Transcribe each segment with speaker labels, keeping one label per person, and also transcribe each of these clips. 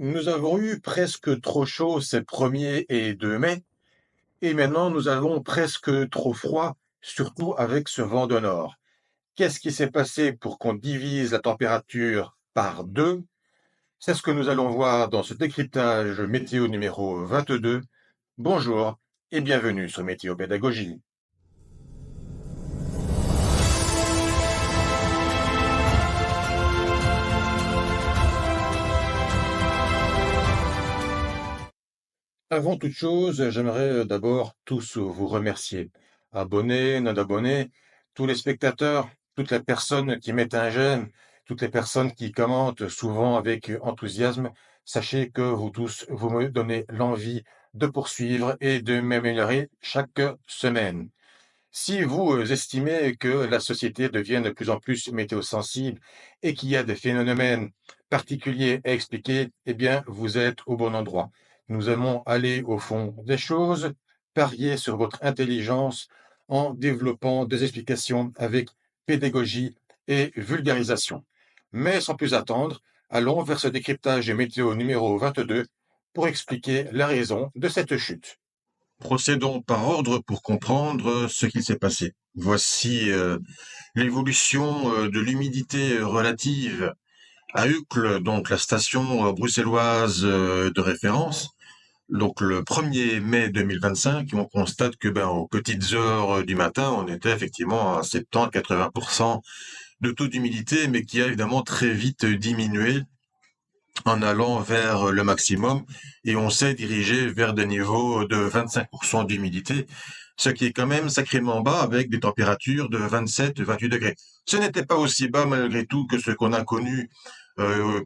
Speaker 1: Nous avons eu presque trop chaud ces 1er et 2 mai, et maintenant nous avons presque trop froid, surtout avec ce vent de nord. Qu'est-ce qui s'est passé pour qu'on divise la température par 2? C'est ce que nous allons voir dans ce décryptage météo numéro 22. Bonjour et bienvenue sur Météo Pédagogie. Avant toute chose, j'aimerais d'abord tous vous remercier. Abonnés, non-abonnés, tous les spectateurs, toutes les personnes qui mettent un j'aime, toutes les personnes qui commentent souvent avec enthousiasme. Sachez que vous tous, vous me donnez l'envie de poursuivre et de m'améliorer chaque semaine. Si vous estimez que la société devient de plus en plus météo-sensible et qu'il y a des phénomènes particuliers à expliquer, eh bien, vous êtes au bon endroit. Nous aimons aller au fond des choses, parier sur votre intelligence en développant des explications avec pédagogie et vulgarisation. Mais sans plus attendre, allons vers ce décryptage météo numéro 22 pour expliquer la raison de cette chute. Procédons par ordre pour comprendre ce qui s'est passé. Voici l'évolution de l'humidité relative à Uccle, donc la station bruxelloise de référence. Donc le 1er mai 2025, on constate que aux petites heures du matin, on était effectivement à 70-80% de taux d'humidité, mais qui a évidemment très vite diminué en allant vers le maximum, et on s'est dirigé vers des niveaux de 25% d'humidité, ce qui est quand même sacrément bas avec des températures de 27-28 degrés. Ce n'était pas aussi bas malgré tout que ce qu'on a connu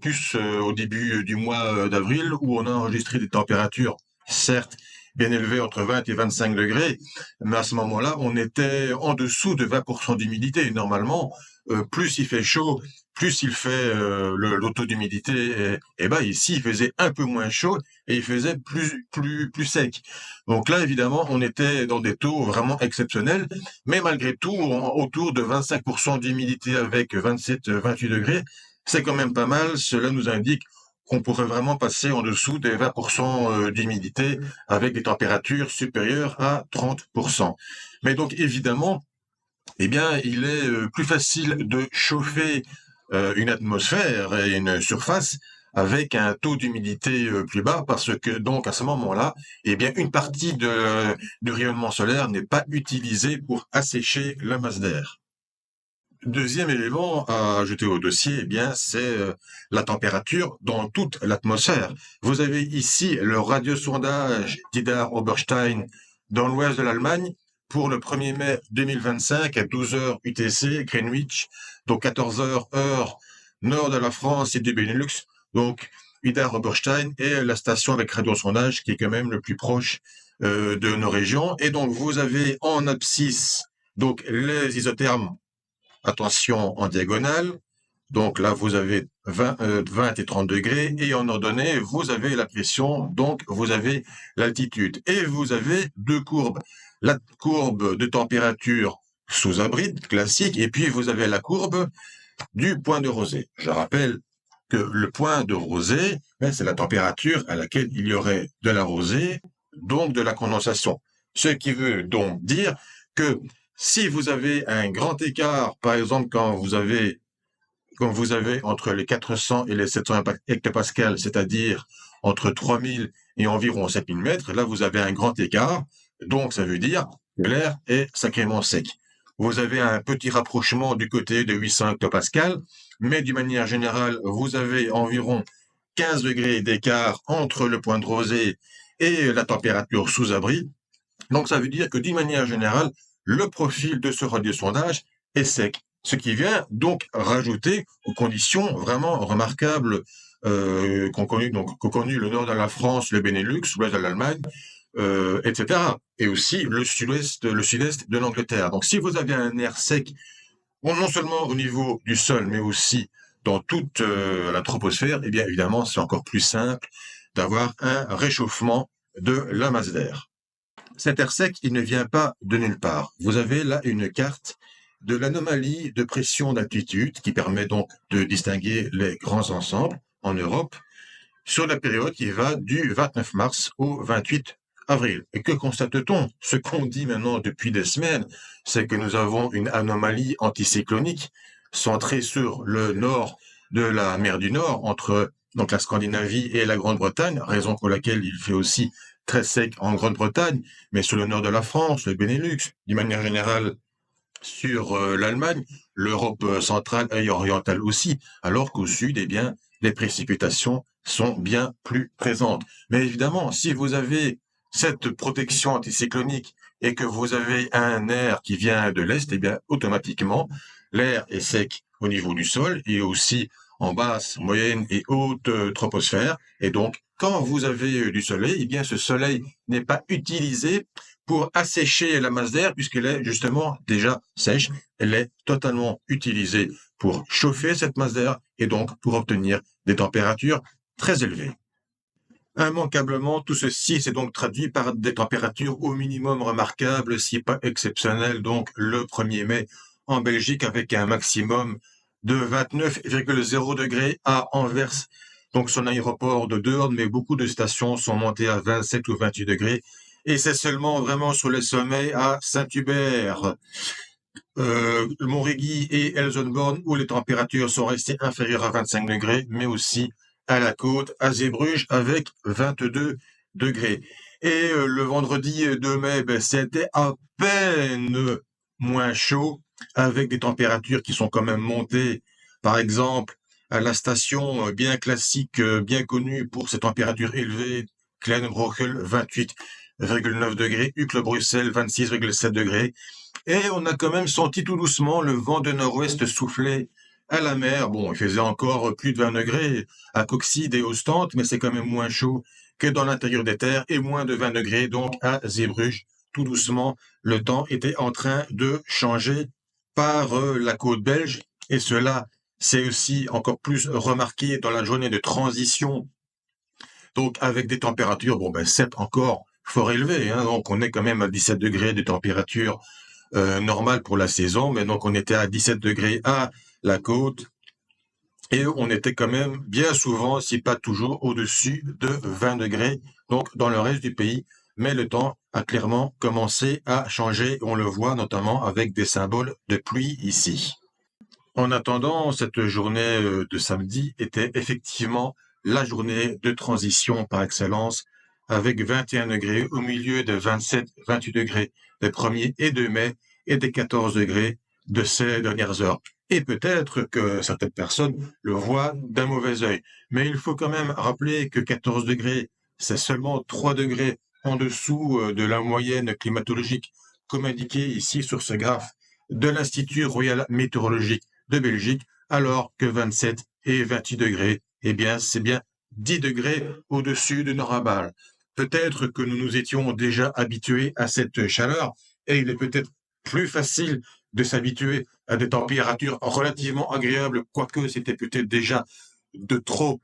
Speaker 1: plus au début du mois d'avril, où on a enregistré des températures, certes, bien élevées entre 20 et 25 degrés, mais à ce moment-là, on était en dessous de 20% d'humidité. Normalement, plus il fait chaud, plus il fait le taux d'humidité. Et ici, il faisait un peu moins chaud et il faisait plus sec. Donc là, évidemment, on était dans des taux vraiment exceptionnels, mais malgré tout, autour de 25% d'humidité avec 27-28 degrés, c'est quand même pas mal. Cela nous indique qu'on pourrait vraiment passer en dessous des 20% d'humidité avec des températures supérieures à 30%. Mais donc, évidemment, eh bien, il est plus facile de chauffer une atmosphère et une surface avec un taux d'humidité plus bas, parce que donc à ce moment-là, eh bien, une partie du rayonnement solaire n'est pas utilisée pour assécher la masse d'air. Deuxième élément à ajouter au dossier, eh bien, c'est la température dans toute l'atmosphère. Vous avez ici le radiosondage d'Idar Oberstein dans l'ouest de l'Allemagne pour le 1er mai 2025 à 12 heures UTC, Greenwich, donc 14 heures heure nord de la France et du Benelux. Donc, Idar Oberstein est la station avec radiosondage qui est quand même le plus proche de nos régions. Et donc, vous avez en abscisse donc les isothermes. Attention en diagonale. Donc là, vous avez 20 et 30 degrés. Et en ordonnée, vous avez la pression, donc vous avez l'altitude. Et vous avez deux courbes. La courbe de température sous abri, classique, et puis vous avez la courbe du point de rosée. Je rappelle que le point de rosée, c'est la température à laquelle il y aurait de la rosée, donc de la condensation. Ce qui veut donc dire que si vous avez un grand écart, par exemple quand vous avez entre les 400 et les 700 hectopascales, c'est-à-dire entre 3000 et environ 7000 mètres, là vous avez un grand écart, donc ça veut dire que l'air est sacrément sec. Vous avez un petit rapprochement du côté de 800 hectopascales, mais d'une manière générale, vous avez environ 15 degrés d'écart entre le point de rosée et la température sous abri. Donc ça veut dire que d'une manière générale, le profil de ce radiosondage est sec, ce qui vient donc rajouter aux conditions vraiment remarquables qu'ont connu le nord de la France, le Benelux, l'ouest de l'Allemagne, etc. Et aussi le sud-est de l'Angleterre. Donc si vous avez un air sec, non seulement au niveau du sol, mais aussi dans toute la troposphère, eh bien évidemment c'est encore plus simple d'avoir un réchauffement de la masse d'air. Cet air sec, il ne vient pas de nulle part. Vous avez là une carte de l'anomalie de pression d'altitude qui permet donc de distinguer les grands ensembles en Europe. sur la période qui va du 29 mars au 28 avril. Et que constate-t-on? Ce qu'on dit maintenant depuis des semaines, c'est que nous avons une anomalie anticyclonique centrée sur le nord de la mer du Nord, entre donc la Scandinavie et la Grande-Bretagne, raison pour laquelle il fait aussi très sec en Grande-Bretagne, mais sur le nord de la France, le Benelux, d'une manière générale sur l'Allemagne, l'Europe centrale et orientale aussi, alors qu'au sud, eh bien, les précipitations sont bien plus présentes. Mais évidemment, si vous avez cette protection anticyclonique et que vous avez un air qui vient de l'est, eh bien, automatiquement, l'air est sec au niveau du sol et aussi en basse, moyenne et haute troposphère. Et donc, quand vous avez du soleil, eh bien, ce soleil n'est pas utilisé pour assécher la masse d'air puisqu'elle est justement déjà sèche. Elle est totalement utilisée pour chauffer cette masse d'air et donc pour obtenir des températures très élevées. Immanquablement, tout ceci s'est donc traduit par des températures au minimum remarquables, si pas exceptionnelles, donc le 1er mai en Belgique avec un maximum de 29,0 degrés à Anvers, donc son aéroport de Deurne, mais beaucoup de stations sont montées à 27 ou 28 degrés. Et c'est seulement vraiment sur les sommets à Saint-Hubert, Montérégie et Elsenborn où les températures sont restées inférieures à 25 degrés, mais aussi à la côte, à Zeebrugge avec 22 degrés. Et le vendredi 2 mai, ben, c'était à peine moins chaud, avec des températures qui sont quand même montées. Par exemple, à la station bien classique, bien connue pour ses températures élevées, Klein-Brochel, 28,9 degrés, Uccle-Bruxelles, 26,7 degrés. Et on a quand même senti tout doucement le vent de nord-ouest souffler à la mer. Bon, il faisait encore plus de 20 degrés à Coxide et Ostende, mais c'est quand même moins chaud que dans l'intérieur des terres et moins de 20 degrés donc à Zeebrugge. Tout doucement, le temps était en train de changer par la côte belge et cela c'est aussi encore plus remarqué dans la journée de transition. Donc avec des températures, bon ben c'est encore fort élevé, hein, donc on est quand même à 17 degrés de température normale pour la saison, mais donc on était à 17 degrés à la côte et on était quand même bien souvent, si pas toujours, au-dessus de 20 degrés, donc dans le reste du pays. Mais le temps a clairement commencé à changer, on le voit notamment avec des symboles de pluie ici. En attendant, cette journée de samedi était effectivement la journée de transition par excellence, avec 21 degrés au milieu de 27-28 degrés les 1er et 2 mai et des 14 degrés de ces dernières heures. Et peut-être que certaines personnes le voient d'un mauvais œil. Mais il faut quand même rappeler que 14 degrés, c'est seulement 3 degrés en dessous de la moyenne climatologique, comme indiqué ici sur ce graphe de l'Institut royal météorologique de Belgique, alors que 27 et 28 degrés, eh bien, c'est bien 10 degrés au-dessus de Norabal. Peut-être que nous nous étions déjà habitués à cette chaleur et il est peut-être plus facile de s'habituer à des températures relativement agréables, quoique c'était peut-être déjà de trop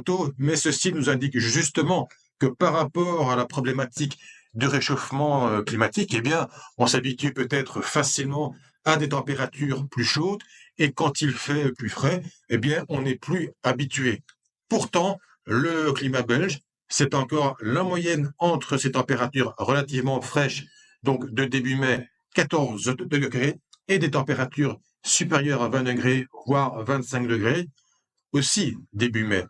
Speaker 1: tôt, mais ceci nous indique justement que par rapport à la problématique du réchauffement climatique, eh bien, on s'habitue peut-être facilement à des températures plus chaudes et quand il fait plus frais, eh bien, on n'est plus habitué. Pourtant, le climat belge, c'est encore la moyenne entre ces températures relativement fraîches, donc de début mai, 14 degrés, et des températures supérieures à 20 degrés, voire 25 degrés, aussi début mai.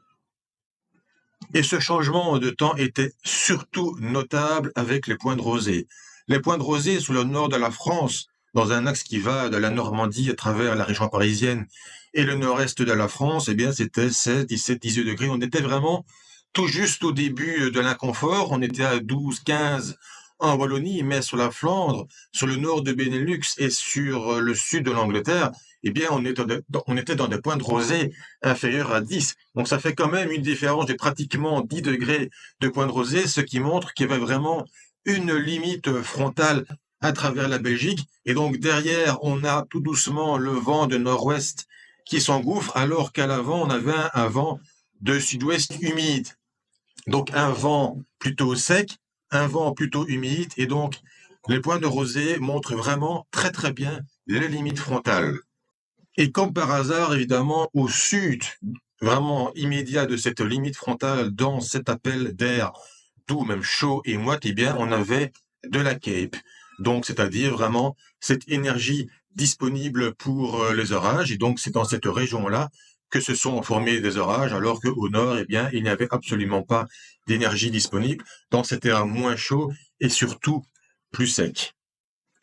Speaker 1: Et ce changement de temps était surtout notable avec les points de rosée. Les points de rosée sur le nord de la France, dans un axe qui va de la Normandie à travers la région parisienne et le nord-est de la France, eh bien, c'était 16, 17, 18 degrés. On était vraiment tout juste au début de l'inconfort. On était à 12, 15 en Wallonie, mais sur la Flandre, sur le nord de Benelux et sur le sud de l'Angleterre, eh bien, on était dans des points de rosée inférieurs à 10. Donc, ça fait quand même une différence de pratiquement 10 degrés de points de rosée, ce qui montre qu'il y avait vraiment une limite frontale à travers la Belgique. Et donc, derrière, on a tout doucement le vent de nord-ouest qui s'engouffre, alors qu'à l'avant, on avait un vent de sud-ouest humide. Donc, un vent plutôt sec, un vent plutôt humide. Et donc, les points de rosée montrent vraiment très, très bien les limites frontales. Et comme par hasard, évidemment, au sud vraiment immédiat de cette limite frontale dans cet appel d'air doux, même chaud et moite, eh bien, on avait de la Cape. Donc, c'est-à-dire vraiment cette énergie disponible pour les orages. Et donc, c'est dans cette région-là que se sont formés des orages, alors qu'au nord, eh bien, il n'y avait absolument pas d'énergie disponible. Donc, c'était un moins chaud et surtout plus sec.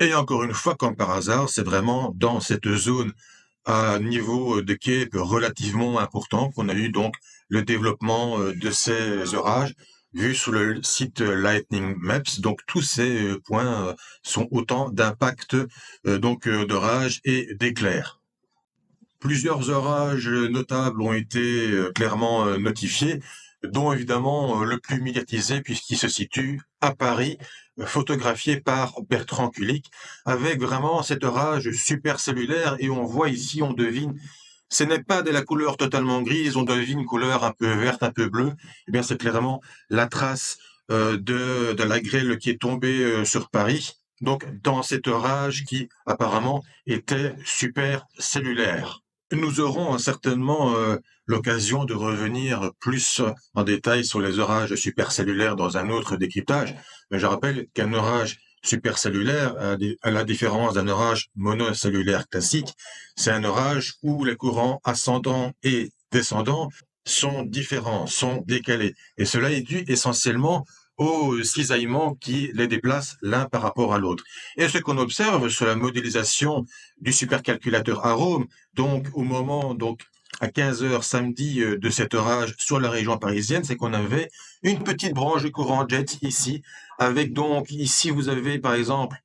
Speaker 1: Et encore une fois, comme par hasard, c'est vraiment dans cette zone à un niveau de quai relativement important qu'on a eu donc le développement de ces orages vus sur le site Lightning Maps. Donc tous ces points sont autant d'impacts d'orages et d'éclairs. Plusieurs orages notables ont été clairement notifiés, dont évidemment le plus médiatisé puisqu'il se situe à Paris, photographié par Bertrand Kulik, avec vraiment cet orage supercellulaire. Et on voit ici, on devine, ce n'est pas de la couleur totalement grise, on devine une couleur un peu verte, un peu bleue. Eh bien, c'est clairement la trace de la grêle qui est tombée sur Paris. Donc, dans cet orage qui apparemment était super cellulaire. Nous aurons certainement l'occasion de revenir plus en détail sur les orages supercellulaires dans un autre décryptage, mais je rappelle qu'un orage supercellulaire, à la différence d'un orage monocellulaire classique, c'est un orage où les courants ascendants et descendants sont différents, sont décalés. Et cela est dû essentiellement aux cisaillements qui les déplacent l'un par rapport à l'autre. Et ce qu'on observe sur la modélisation du supercalculateur Arome, donc au moment à 15 heures samedi de cet orage sur la région parisienne, c'est qu'on avait une petite branche de courant jet ici, avec donc ici vous avez par exemple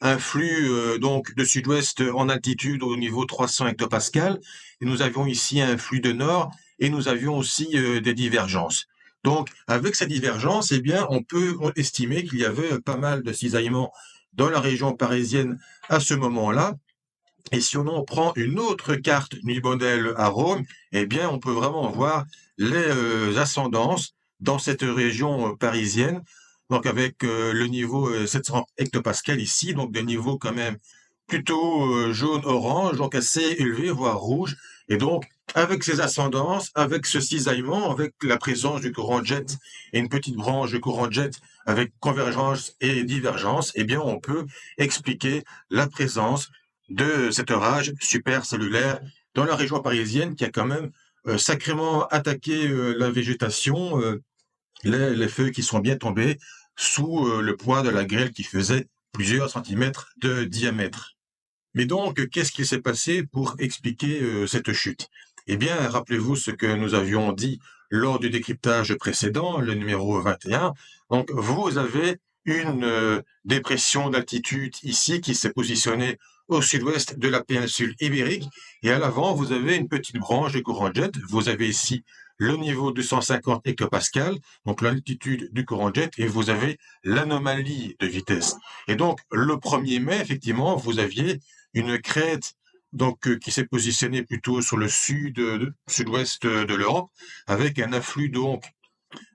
Speaker 1: un flux de sud-ouest en altitude au niveau 300 hectopascales, et nous avions ici un flux de nord, et nous avions aussi des divergences. Donc, avec ces divergences, eh bien, on peut estimer qu'il y avait pas mal de cisaillements dans la région parisienne à ce moment-là. Et si on en prend une autre carte du modèle à Rome, eh bien, on peut vraiment voir les ascendances dans cette région parisienne. Donc, avec le niveau 700 hectopascal ici, donc des niveaux quand même plutôt jaune-orange, donc assez élevés, voire rouge. Et donc, avec ces ascendances, avec ce cisaillement, avec la présence du courant jet et une petite branche de courant jet avec convergence et divergence, eh bien, on peut expliquer la présence de cet orage supercellulaire dans la région parisienne qui a quand même sacrément attaqué la végétation, les feuilles qui sont bien tombées sous le poids de la grêle qui faisait plusieurs centimètres de diamètre. Mais donc, qu'est-ce qui s'est passé pour expliquer cette chute? Eh bien, rappelez-vous ce que nous avions dit lors du décryptage précédent, le numéro 21. Donc, vous avez une dépression d'altitude ici qui s'est positionnée au sud-ouest de la péninsule ibérique. Et à l'avant, vous avez une petite branche de courant jet. Vous avez ici le niveau de 150 hectopascal, donc l'altitude du courant jet, et vous avez l'anomalie de vitesse. Et donc, le 1er mai, effectivement, vous aviez une crête qui s'est positionnée plutôt sur le sud-ouest de l'Europe, avec un afflux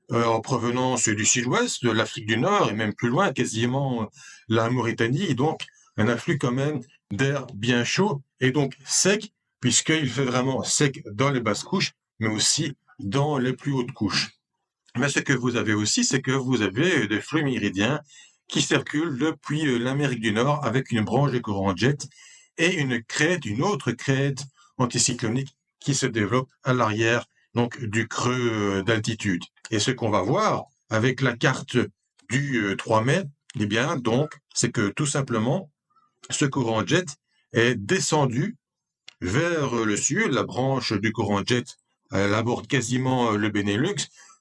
Speaker 1: en provenance du sud-ouest, de l'Afrique du Nord et même plus loin, quasiment la Mauritanie, et donc un afflux quand même d'air bien chaud et donc sec, puisqu'il fait vraiment sec dans les basses couches, mais aussi dans les plus hautes couches. Mais ce que vous avez aussi, c'est que vous avez des flux méridiens qui circulent depuis l'Amérique du Nord avec une branche de courant jet et une autre crête anticyclonique qui se développe à l'arrière donc du creux d'altitude. Et ce qu'on va voir avec la carte du 3 mai, eh bien donc, c'est que tout simplement, ce courant jet est descendu vers le sud, la branche du courant jet elle aborde quasiment le Benelux,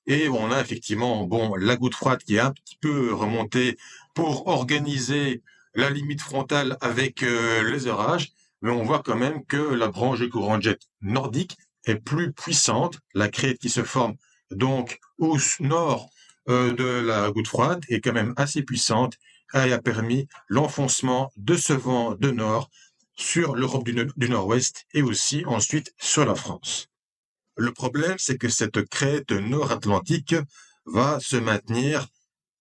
Speaker 1: et on a effectivement la goutte froide qui est un petit peu remontée pour organiser la limite frontale avec les orages, mais on voit quand même que la branche du courant jet nordique est plus puissante, la crête qui se forme donc au nord de la goutte froide est quand même assez puissante et a permis l'enfoncement de ce vent de nord sur l'Europe du Nord-Ouest et aussi ensuite sur la France. Le problème, c'est que cette crête nord-atlantique va se maintenir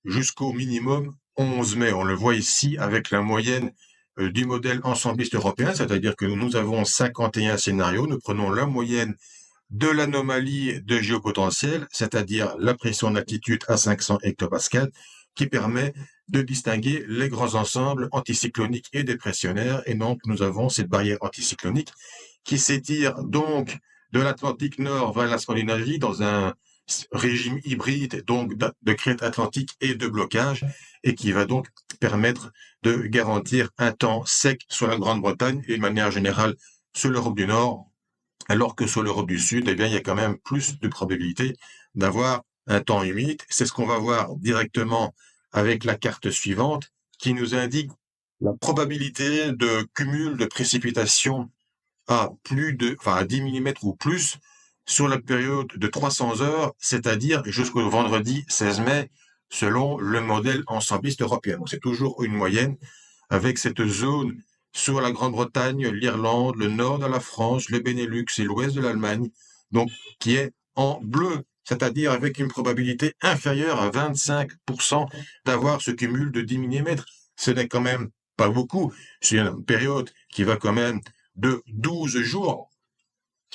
Speaker 1: jusqu'au minimum 11 mai. On le voit ici avec la moyenne du modèle ensembliste européen, c'est-à-dire que nous avons 51 scénarios, nous prenons la moyenne de l'anomalie de géopotentiel, c'est-à-dire la pression d'altitude à 500 hectopascales, qui permet de distinguer les grands ensembles anticycloniques et dépressionnaires. Et donc, nous avons cette barrière anticyclonique qui s'étire donc de l'Atlantique Nord vers la Scandinavie dans un régime hybride, donc de crête atlantique et de blocage, et qui va donc permettre de garantir un temps sec sur la Grande-Bretagne et de manière générale sur l'Europe du Nord, alors que sur l'Europe du Sud, eh bien, il y a quand même plus de probabilité d'avoir un temps humide. C'est ce qu'on va voir directement avec la carte suivante qui nous indique la probabilité de cumul de précipitations à 10 millimètres ou plus sur la période de 300 heures, c'est-à-dire jusqu'au vendredi 16 mai, selon le modèle ensembliste européen. Donc, c'est toujours une moyenne avec cette zone sur la Grande-Bretagne, l'Irlande, le nord de la France, le Benelux et l'ouest de l'Allemagne, donc qui est en bleu, c'est-à-dire avec une probabilité inférieure à 25% d'avoir ce cumul de 10 millimètres. Ce n'est quand même pas beaucoup. C'est une période qui va quand même de 12 jours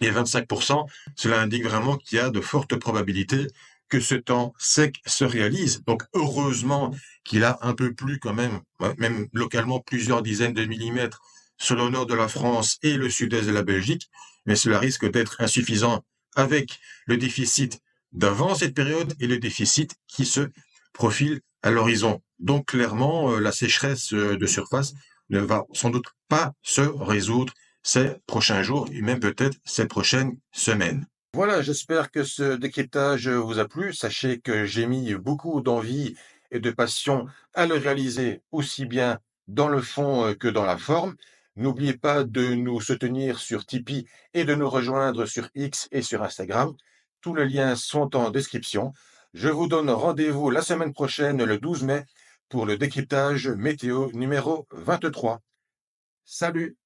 Speaker 1: et 25%, cela indique vraiment qu'il y a de fortes probabilités que ce temps sec se réalise. Donc, heureusement qu'il a un peu plu quand même, même localement plusieurs dizaines de millimètres sur le nord de la France et le sud-est de la Belgique, mais cela risque d'être insuffisant avec le déficit d'avant cette période et le déficit qui se profile à l'horizon. Donc, clairement, la sécheresse de surface ne va sans doute pas se résoudre ces prochains jours et même peut-être ces prochaines semaines. Voilà, j'espère que ce décryptage vous a plu. Sachez que j'ai mis beaucoup d'envie et de passion à le réaliser aussi bien dans le fond que dans la forme. N'oubliez pas de nous soutenir sur Tipeee et de nous rejoindre sur X et sur Instagram. Tous les liens sont en description. Je vous donne rendez-vous la semaine prochaine, le 12 mai, pour le décryptage météo numéro 23. Salut!